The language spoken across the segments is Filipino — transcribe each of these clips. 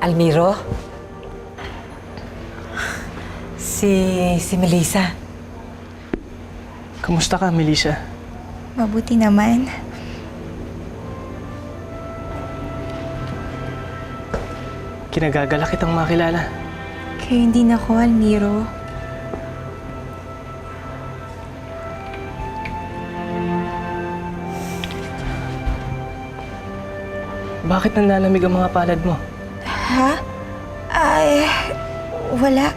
Almiro? Si Melissa. Kamusta ka, Melissa? Mabuti naman. Kinagagala kitang makilala. Kayo din ako, Almiro. Bakit nanlalamig ang mga palad mo? Ha? Ay, wala.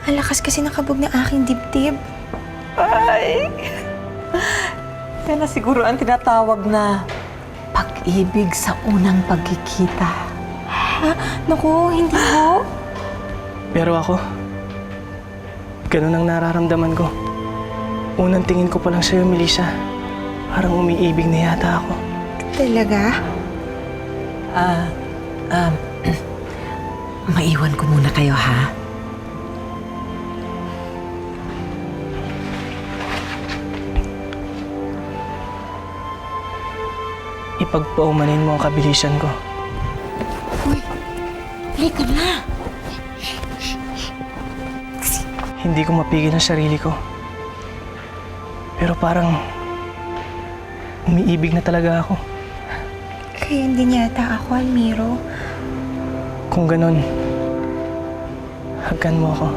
Ang lakas kasi nakabog ng aking dibdib. Ay! Yan na siguro ang tinatawag na pag-ibig sa unang pagkikita. Ha? Naku, hindi ho. Pero ako, ganun ang nararamdaman ko. Unang tingin ko pa lang sa'yo, Melissa. Parang umiibig na yata ako. Talaga? Maiwan ko muna kayo, ha? Ipagpaumanin mo ang kabilisan ko. Uy, halika na. Hindi ko mapigil ang sarili ko. Pero parang umiibig na talaga ako. Kayo din yata ako, Almiro. Kung ganun, hagkan mo ako.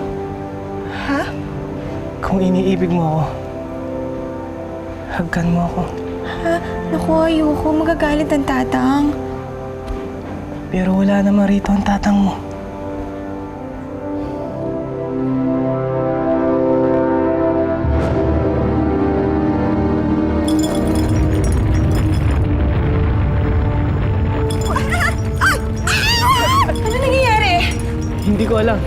Ha? Kung iniibig mo ako, hagkan mo ako. Ha? Naku, ayoko. Magagalit ang tatang. Pero wala naman rito ang tatang mo. Ano nangyayari? Hindi ko alam.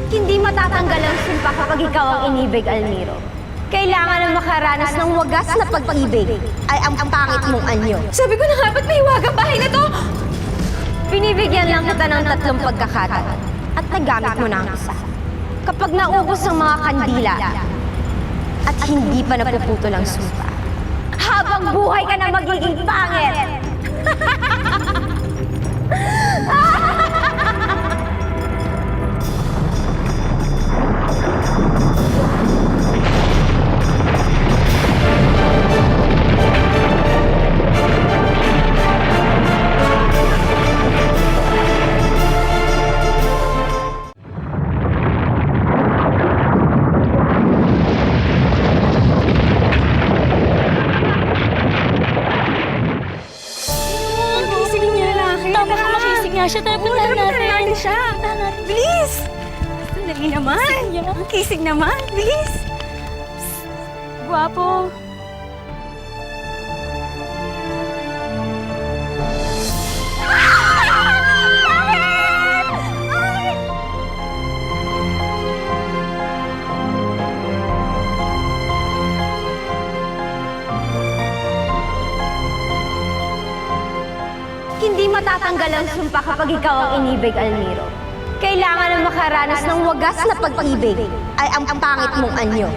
Hindi matatanggal ang sumpa kapag ikaw ang inibig, Almiro. Kailangan na makaranas ng wagas na pag-ibig ay ang pangit mong anyo. Sabi ko na nga, ba't may hiwagang bahay na to? Binibigyan lang kita ng 3 pagkakataon at nagamit mo na ang isa. Kapag naubos ang mga kandila at hindi pa napuputol ang sumpa, habang buhay ka na magiging pangit! Siya, tayo puntahan natin siya. Bilis! Dali naman. Ang kisig naman. Bilis! Guwapo. Hindi matatanggal ang sumpa kapag ikaw ang inibig, Almiro. Kailangan na makaranas ng wagas na pag-ibig ay ang pangit mong anyo.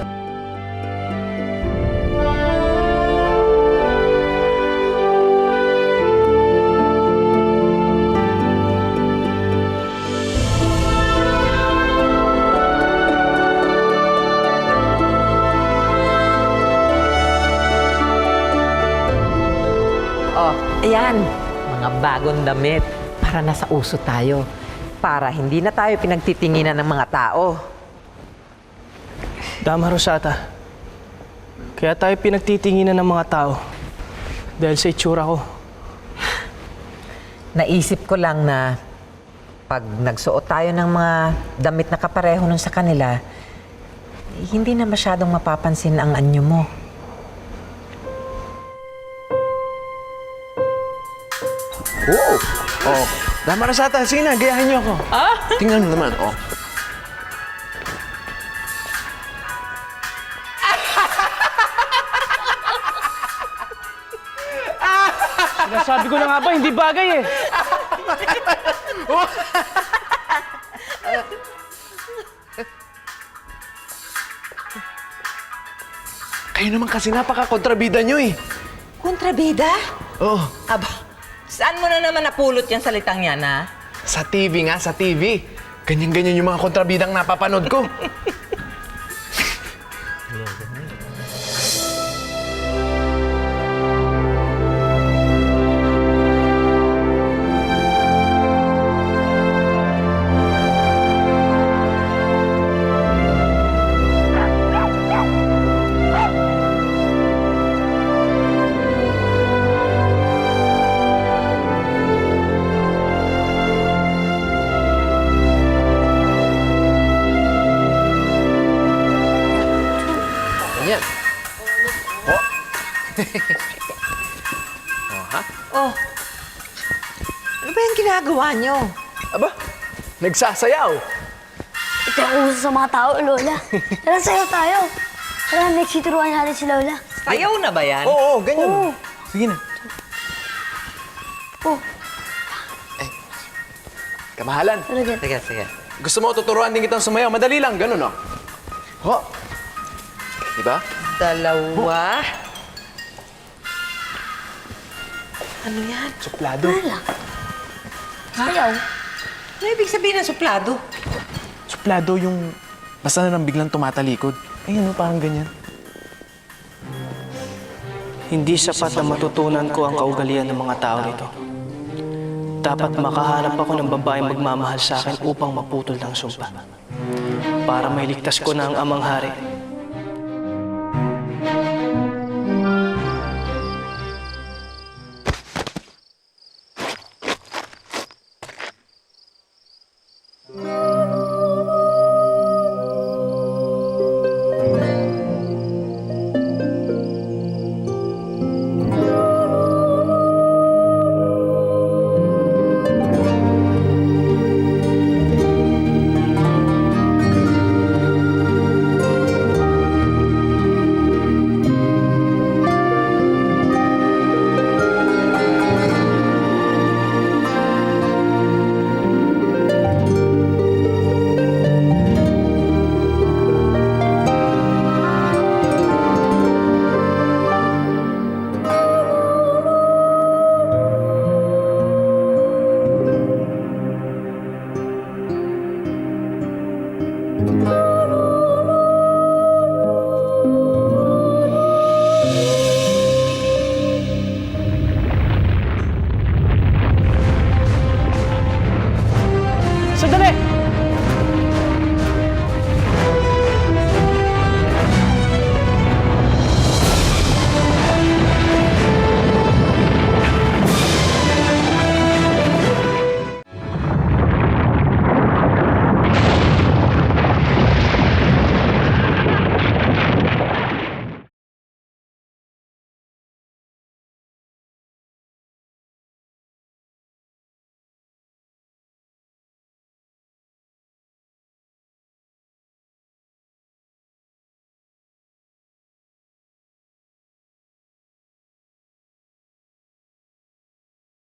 Oh, ayan. Mga bagong damit para nasa uso tayo. Para hindi na tayo pinagtitinginan ng mga tao. Dama, Rosata. Kaya tayo pinagtitinginan ng mga tao. Dahil sa itsura ko. Naisip ko lang na pag nagsuot tayo ng mga damit na kapareho nun sa kanila, hindi na masyadong mapapansin ang anyo mo. Oo! Oh, Dama, Rosata. Sige na, gayahin niyo ako. Tingnan mo naman, oh. Sinasabi ko na nga ba, hindi bagay eh. Kayo naman kasi napaka-kontrabida niyo eh. Kontrabida? Oo. Aba, saan mo na naman napulot yung salitang yan, ha? Sa TV nga, sa TV. Ganyan-ganyan yung mga kontrabidang napapanood ko. Ganyan. Oh. Oh, ha? Oh, ano ba yung ginagawa nyo? Aba, nagsasayaw. Ito ang uso sa mga tao, Lola. Tara, sayo tayo. Tara, next turuan natin si Lola. Sayaw na ba yan? Oo, ganyan. Sige na. Oh, Kamahalan, tara dyan. Sige, sige. gusto mo tuturuan din kitang sumayaw? Madali lang, ganun, no? Ho. Diba? Dalawa. Ano yan? Suplado. Sayaw. Ano ibig sabihin ng suplado? Suplado yung basta na nang biglang tumatalikod. Ayun, no, parang ganyan. Hindi sapat na matutunan ko ang kaugalian ng mga tao rito. Dapat makahanap ako ng babaeng magmamahal sa akin upang maputol ng sumpa. Para mailigtas ko na ang amang hari